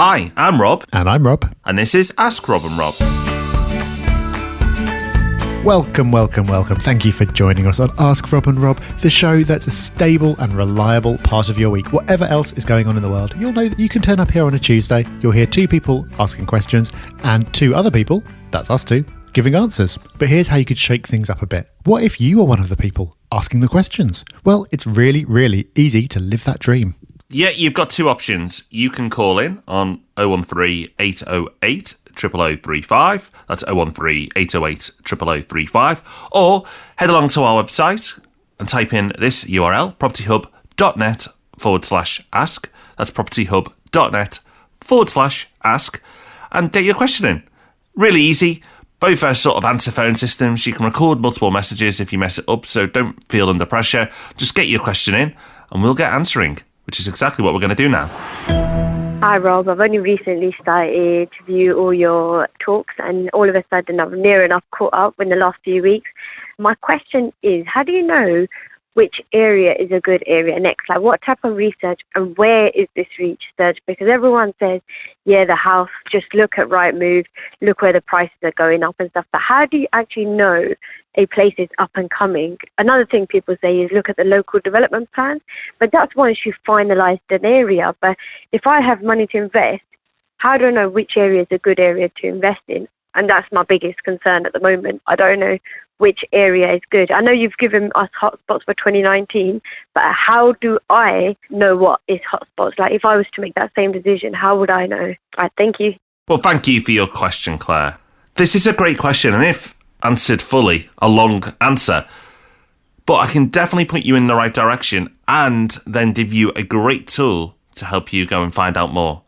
Hi, I'm Rob. And I'm Rob. And this is Ask Rob and Rob. Welcome. Thank you for joining us on Ask Rob and Rob, the show that's a stable and reliable part of your week. Whatever else is going on in the world, you'll know that you can turn up here on a Tuesday. You'll hear two people asking questions and two other people, that's us two, giving answers. But here's how you could shake things up a bit. What if you were one of the people asking the questions? Well, it's really, really easy to live that dream. Yeah, you've got two options. You can call in on 013 808 0035. That's 013 808 0035. Or head along to our website and type in this URL, propertyhub.net/ask. That's propertyhub.net/ask. And get your question in. Really easy. Both are sort of answer phone systems. You can record multiple messages if you mess it up, so don't feel under pressure. Just get your question in and we'll get answering, which is exactly what we're going to do now. Hi Rob, I've only recently started to view all your talks and all of a sudden I've near enough caught up in the last few weeks. My question is, how do you know which area is a good area next? Like what type of research and where is this research? Because everyone says, yeah, the house, just look at Rightmove, look where the prices are going up and stuff. But how do you actually know a place is up and coming? Another thing people say is look at the local development plans, but that's once you've finalised an area. But if I have money to invest, how do I know which area is a good area to invest in? And that's my biggest concern at the moment. I don't know which area is good. I know you've given us hotspots for 2019, but how do I know what is hotspots? Like if I was to make that same decision, how would I know? All right, thank you. Well, thank you for your question, Claire. This is a great question, and if answered fully, a long answer. But I can definitely point you in the right direction and then give you a great tool to help you go and find out more.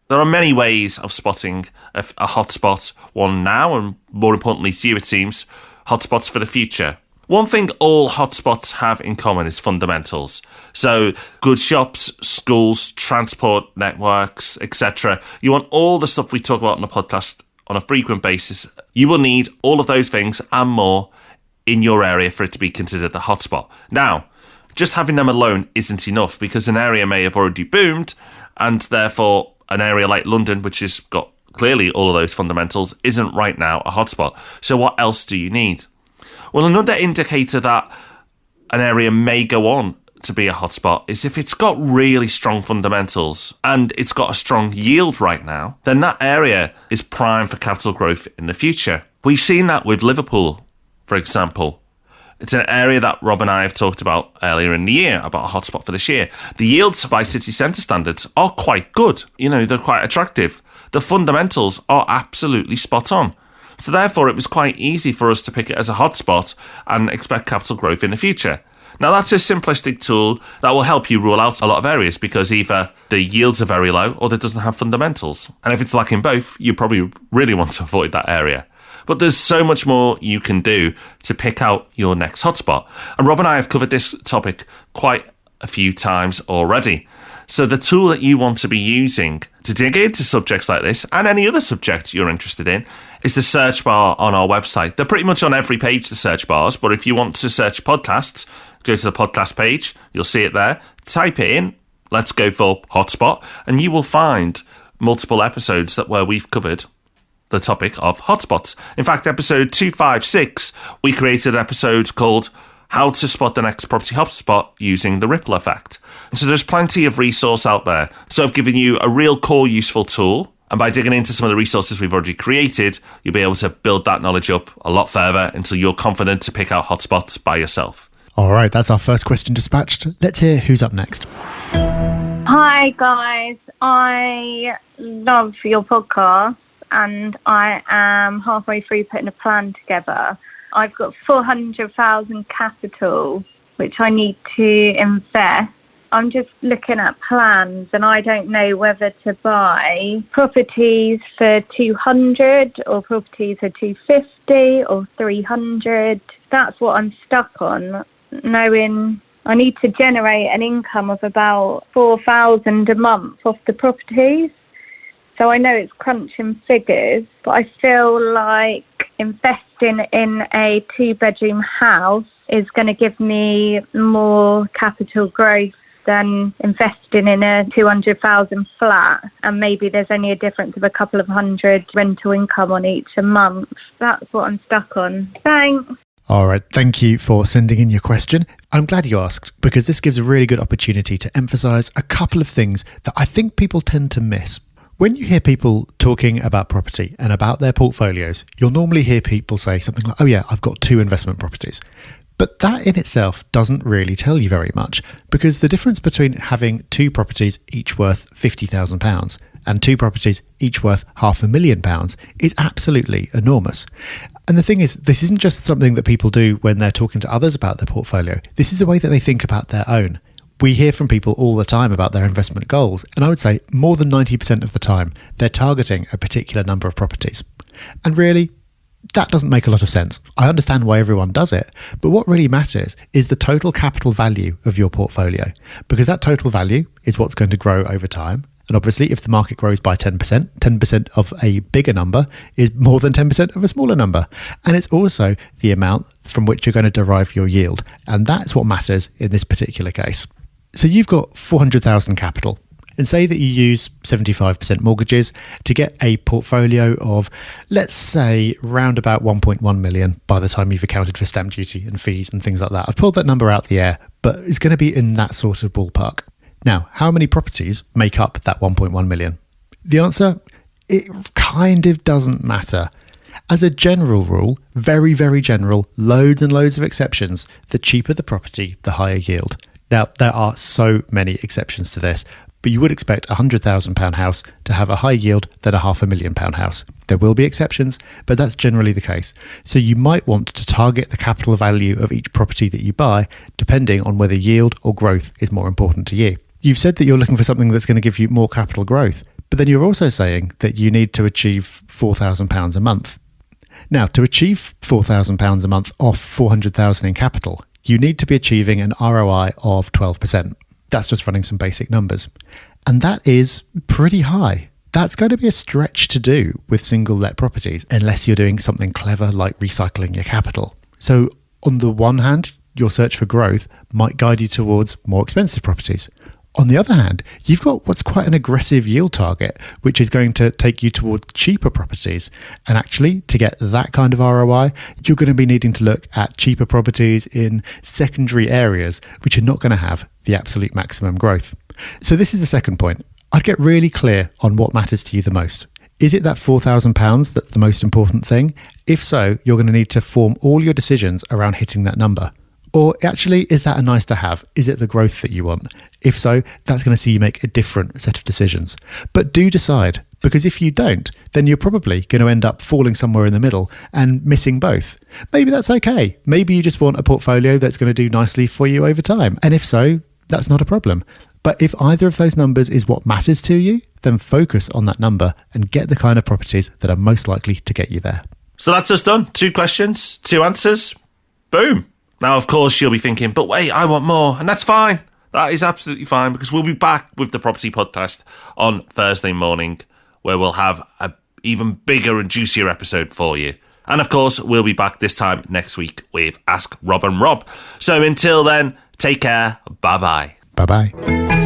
There are many ways of spotting a hotspot, one now, and more importantly to you, it seems, hotspots for the future. One thing all hotspots have in common is fundamentals. So good shops, schools, transport networks, etc. You want all the stuff we talk about on the podcast on a frequent basis. You will need all of those things and more in your area for it to be considered the hotspot. Now, just having them alone isn't enough because an area may have already boomed and therefore an area like London, which has got clearly all of those fundamentals, isn't right now a hotspot. So what else do you need? Well, another indicator that an area may go on to be a hotspot is if it's got really strong fundamentals and it's got a strong yield right now, then that area is prime for capital growth in the future. We've seen that with Liverpool, for example. It's an area that Rob and I have talked about earlier in the year, about a hotspot for this year. The yields by city centre standards are quite good. You know, they're quite attractive. The fundamentals are absolutely spot on. So therefore, it was quite easy for us to pick it as a hotspot and expect capital growth in the future. Now, that's a simplistic tool that will help you rule out a lot of areas because either the yields are very low or it doesn't have fundamentals. And if it's lacking both, you probably really want to avoid that area. But there's so much more you can do to pick out your next hotspot. And Rob and I have covered this topic quite a few times already. So the tool that you want to be using to dig into subjects like this and any other subject you're interested in is the search bar on our website. They're pretty much on every page, the search bars, but if you want to search podcasts, go to the podcast page, you'll see it there, type it in, let's go for hotspot, and you will find multiple episodes where we've covered the topic of hotspots. In fact, episode 256, we created an episode called How to Spot the Next Property Hotspot Using the Ripple Effect. And so there's plenty of resource out there. So I've given you a real core useful tool. And by digging into some of the resources we've already created, you'll be able to build that knowledge up a lot further until you're confident to pick out hotspots by yourself. All right, that's our first question dispatched. Let's hear who's up next. Hi, guys. I love your podcast and I am halfway through putting a plan together. I've got 400,000 capital, which I need to invest. I'm just looking at plans and I don't know whether to buy properties for 200 or properties for 250 or 300. That's what I'm stuck on, knowing I need to generate an income of about 4,000 a month off the properties. So I know it's crunching figures, but I feel like investing in a 2-bedroom house is going to give me more capital growth than investing in a 200,000 flat, and maybe there's only a difference of a couple of hundred rental income on each a month. That's what I'm stuck on. Thanks. All right, thank you for sending in your question. I'm glad you asked, because this gives a really good opportunity to emphasise a couple of things that I think people tend to miss. When you hear people talking about property and about their portfolios, you'll normally hear people say something like, oh yeah, I've got 2 investment properties. But that in itself doesn't really tell you very much, because the difference between having 2 properties each worth £50,000 and 2 properties each worth £500,000 is absolutely enormous. And the thing is, this isn't just something that people do when they're talking to others about their portfolio. This is a way that they think about their own. We hear from people all the time about their investment goals, and I would say more than 90% of the time, they're targeting a particular number of properties. And really, that doesn't make a lot of sense. I understand why everyone does it, but what really matters is the total capital value of your portfolio, because that total value is what's going to grow over time. And obviously, if the market grows by 10%, 10% of a bigger number is more than 10% of a smaller number. And it's also the amount from which you're going to derive your yield. And that's what matters in this particular case. So you've got 400,000 capital. And say that you use 75% mortgages to get a portfolio of, let's say, round about 1.1 million by the time you've accounted for stamp duty and fees and things like that. I've pulled that number out the air, but it's going to be in that sort of ballpark. Now, how many properties make up that 1.1 million? The answer, it kind of doesn't matter. As a general rule, very, very general, loads and loads of exceptions, the cheaper the property, the higher yield. Now, there are so many exceptions to this, but you would expect a £100,000 house to have a higher yield than a £500,000 house. There will be exceptions, but that's generally the case. So you might want to target the capital value of each property that you buy, depending on whether yield or growth is more important to you. You've said that you're looking for something that's going to give you more capital growth, but then you're also saying that you need to achieve £4,000 a month. Now, to achieve £4,000 a month off 400,000 in capital, you need to be achieving an ROI of 12%. That's just running some basic numbers. And that is pretty high. That's going to be a stretch to do with single let properties, unless you're doing something clever like recycling your capital. So on the one hand, your search for growth might guide you towards more expensive properties. On the other hand, you've got what's quite an aggressive yield target, which is going to take you towards cheaper properties. And actually, to get that kind of ROI, you're going to be needing to look at cheaper properties in secondary areas, which are not going to have the absolute maximum growth. So this is the second point. I'd get really clear on what matters to you the most. Is it that £4,000 that's the most important thing? If so, you're going to need to form all your decisions around hitting that number. Or actually, is that a nice to have? Is it the growth that you want? If so, that's going to see you make a different set of decisions. But do decide, because if you don't, then you're probably going to end up falling somewhere in the middle and missing both. Maybe that's okay. Maybe you just want a portfolio that's going to do nicely for you over time. And if so, that's not a problem. But if either of those numbers is what matters to you, then focus on that number and get the kind of properties that are most likely to get you there. So that's us done. 2 questions, 2 answers. Boom. Now, of course, you'll be thinking, but wait, I want more. And that's fine. That is absolutely fine, because we'll be back with the Property Podcast on Thursday morning, where we'll have an even bigger and juicier episode for you. And of course, we'll be back this time next week with Ask Rob and Rob. So until then, take care. Bye-bye. Bye-bye.